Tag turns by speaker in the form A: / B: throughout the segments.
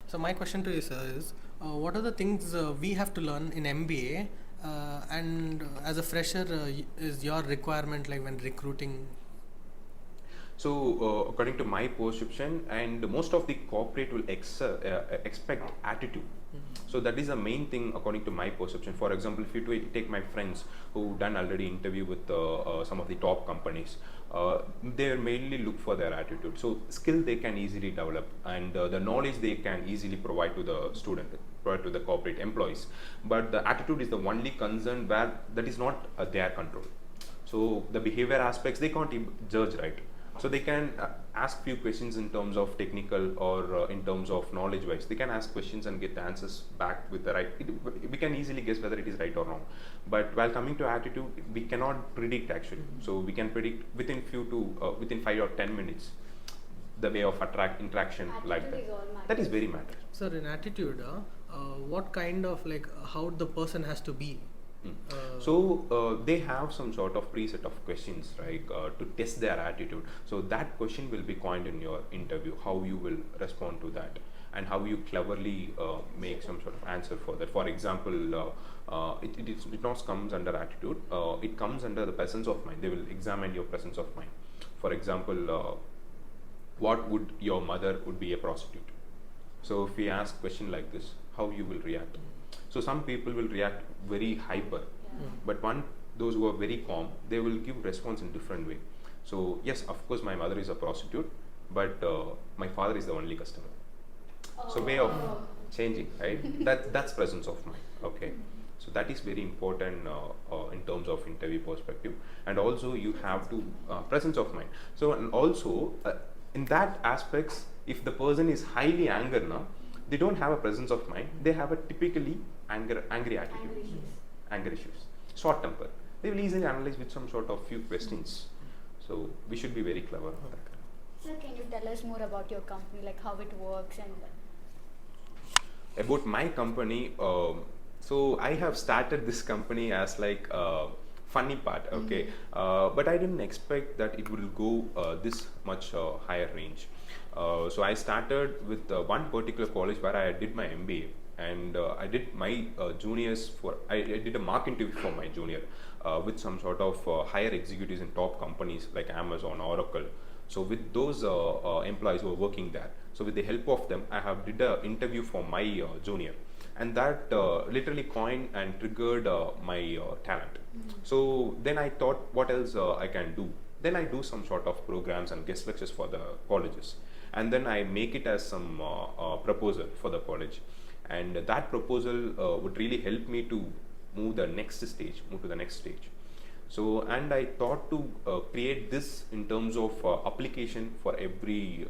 A: So my question to you, sir, is what are the things we have to learn in MBA, and as a fresher, is your requirement like when recruiting?
B: So, according to my perception, and most of the corporate will expect attitude. So that is the main thing according to my perception. For example, if you take my friends who done already interview with some of the top companies, they mainly look for their attitude. So skill they can easily develop, and the knowledge they can easily provide to the student, provide to the corporate employees. But the attitude is the only concern where that is not their control. So the behavior aspects they can't judge, right? So they can ask few questions in terms of technical or in terms of knowledge wise. They can ask questions and get the answers back with the right. We can easily guess whether it is right or wrong. But while coming to attitude, we cannot predict actually. So we can predict within within 5 or 10 minutes the way of interaction
C: Attitude
B: like that.
C: is all
B: That is
C: matters.
B: very matter.
A: Sir, in attitude, what kind of like how the person has to be?
B: So they have some sort of preset of questions, right, to test their attitude. So that question will be coined in your interview, how you will respond to that, and how you cleverly make some sort of answer for that. For example, it not comes under attitude. It comes under the presence of mind. They will examine your presence of mind. For example, what would your mother would be a prostitute? So if we ask question like this, how you will react? So some people will react very hyper, but those who are very calm, they will give response in different way. So yes, of course, my mother is a prostitute, but my father is the only customer. So way of changing, right? That's presence of mind. Okay. So that is very important in terms of interview perspective, and also you have to presence of mind. So and also in that aspects, if the person is highly angered now, they don't have a presence of mind. They have a typically angry attitude,
C: Anger issues.
B: anger issues, short temper. They will easily analyze with some sort of few questions. So we should be very clever on that.
C: Sir, can you tell us more about your company, like how it works and
B: About my company, so I have started this company as like funny part, okay, but I didn't expect that it will go this much higher range. So I started with one particular college where I did my MBA, and I did my juniors for I did a mock interview for my junior with some sort of higher executives in top companies like Amazon, Oracle. So with those employees who are working there, so with the help of them, I have did an interview for my junior, and that literally coined and triggered my talent. So then I thought, what else I can do? Then I do some sort of programs and guest lectures for the colleges, and then I make it as some proposal for the college, and that proposal would really help me to move to the next stage. So, and I thought to create this in terms of application for every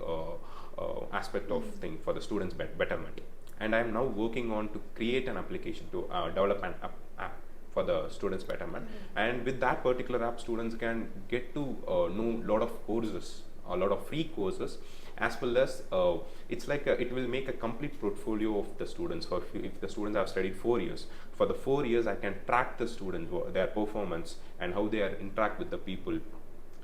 B: aspect of thing for the students' betterment. And I am now working on to create an application to develop an app for the students' betterment. And with that particular app, students can get to know a lot of courses, a lot of free courses, as well as it's like it will make a complete portfolio of the students. For if the students have studied 4 years, for the 4 years I can track the students, their performance, and how they are interact with the people,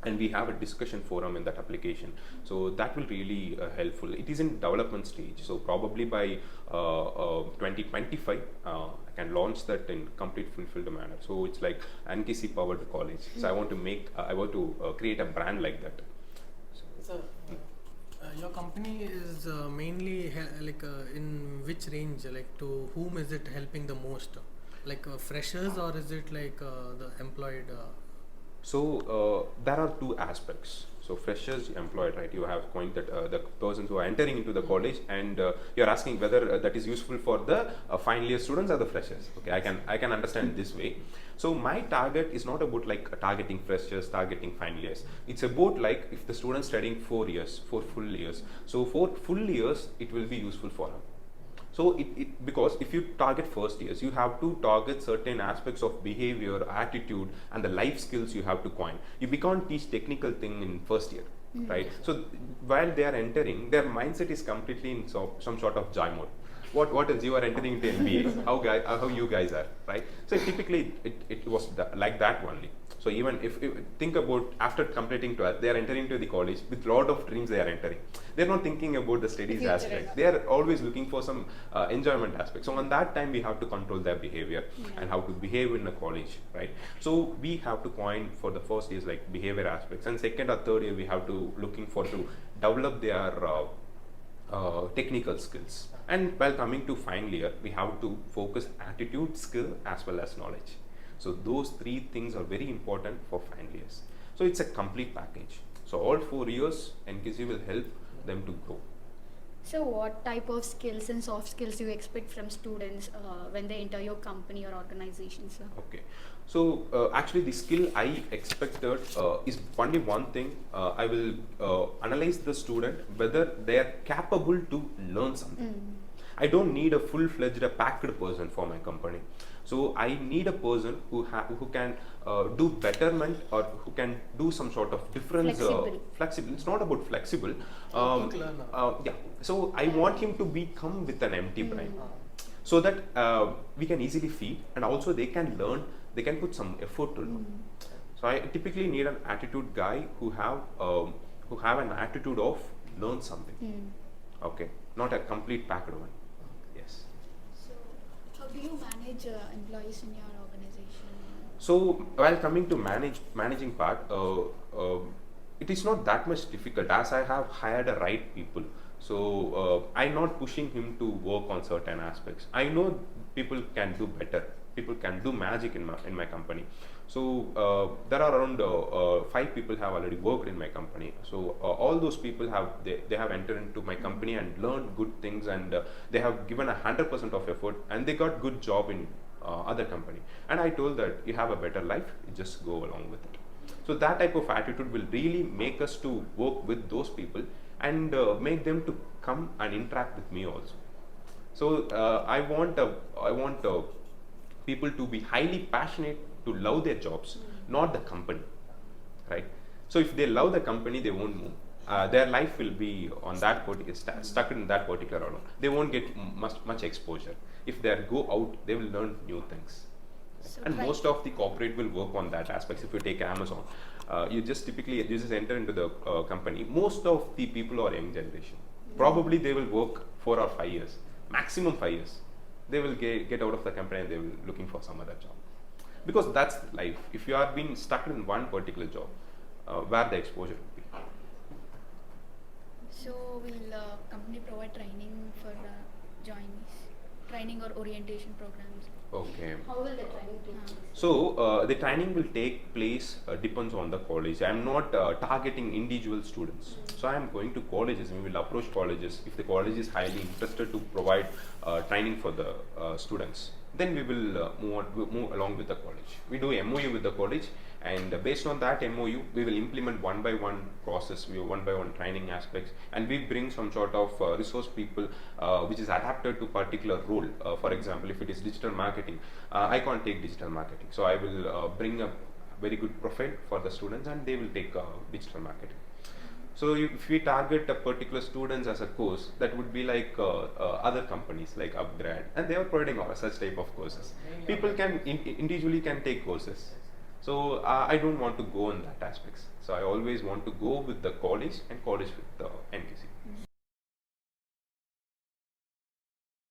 B: and we have a discussion forum in that application. So that will really helpful. It is in development stage, so probably by 2025 I can launch that in complete fulfilled manner. So it's like NKC powered college. So I want to create a brand like that.
A: So, your company is mainly in which range? Like to whom is it helping the most? Like freshers, or is it like the employed?
B: So there are two aspects. So freshers, employed, right? You have coined that the persons who are entering into the college, and you're asking whether that is useful for the final year students or the freshers. Okay, I can understand this way. So my target is not about like targeting freshers, targeting final years. It's about like if the student studying 4 years, 4 full years. So 4 full years, it will be useful for them. So because if you target first years, you have to target certain aspects of behavior, attitude, and the life skills you have to coin. You can't teach technical thing in first year, right? So while they are entering, their mindset is completely in some sort of joy mode. What else you are entering into MBA? How you guys are, right? So typically it was like that only. So even if think about after completing 12th, they are entering to the college with lot of dreams they are entering. They're not thinking about the studies
C: future
B: aspect.
C: enough.
B: They are always looking for some enjoyment aspect. So on that time, we have to control their behavior and how to behave in a college, right? So we have to coin for the first years like behavior aspects, and second or third year we have to looking for to develop their technical skills. And while coming to final year, we have to focus attitude, skill, as well as knowledge. So those three things are very important for final years. So it's a complete package. So all 4 years, NKC will help them to grow.
C: So what type of skills and soft skills do you expect from students when they enter your company or organization, sir?
B: Okay. So actually, the skill I expected is only one thing. I will analyze the student whether they are capable to learn something. I don't need a full-fledged, packed person for my company. So I need a person who can do betterment or who can do some sort of difference. Flexible. It's not about flexible. Yeah. So I want him to come with an empty brain, so that we can easily feed, and also they can learn. They can put some effort to learn. So I typically need an attitude guy who have an attitude of learn something. Okay, not a complete packed one. Yes.
C: So how do you manage employees in your organization?
B: So while coming to managing part, it is not that much difficult as I have hired the right people. So I'm not pushing him to work on certain aspects. I know people can do better. People can do magic in my company. So there are around 5 people have already worked in my company. So all those people they have entered into my company and learned good things, and they have given 100% of effort, and they got good job in other company. And I told that you have a better life, you just go along with it. So that type of attitude will really make us to work with those people and make them to come and interact with me also. So I want people to be highly passionate to love their jobs, not the company, right? So if they love the company, they won't move. Their life will be on that stuck in that particular order. They won't get much exposure. If they go out, they will learn new things.
C: So
B: And most of the corporate will work on that aspects. If you take Amazon, you just enter into the company. Most of the people are young generation. Probably they will work 4 or 5 years, maximum 5 years. They will get out of the company and they will looking for some other job. Because that's life. If you are being stuck in one particular job, where the exposure will be.
C: So will company provide training for joinees? Training or orientation programs?
B: Okay.
C: How will the training take place?
B: So the training will take place depends on the college. I am not targeting individual students. So I am going to colleges and we will approach colleges. If the college is highly interested to provide training for the students, then we will move along with the college. We do MOU with the college, and based on that MOU, we will implement one by one process, one by one training aspects, and we bring some sort of resource people which is adapted to particular role. For example, if it is digital marketing, I can't take digital marketing, so I will bring a very good profile for the students, and they will take digital marketing. So if we target a particular students as a course, that would be like other companies like Upgrade, and they are providing such type of courses. People can individually can take courses. So I don't want to go in that aspects. So I always want to go with the college and college with the NKC.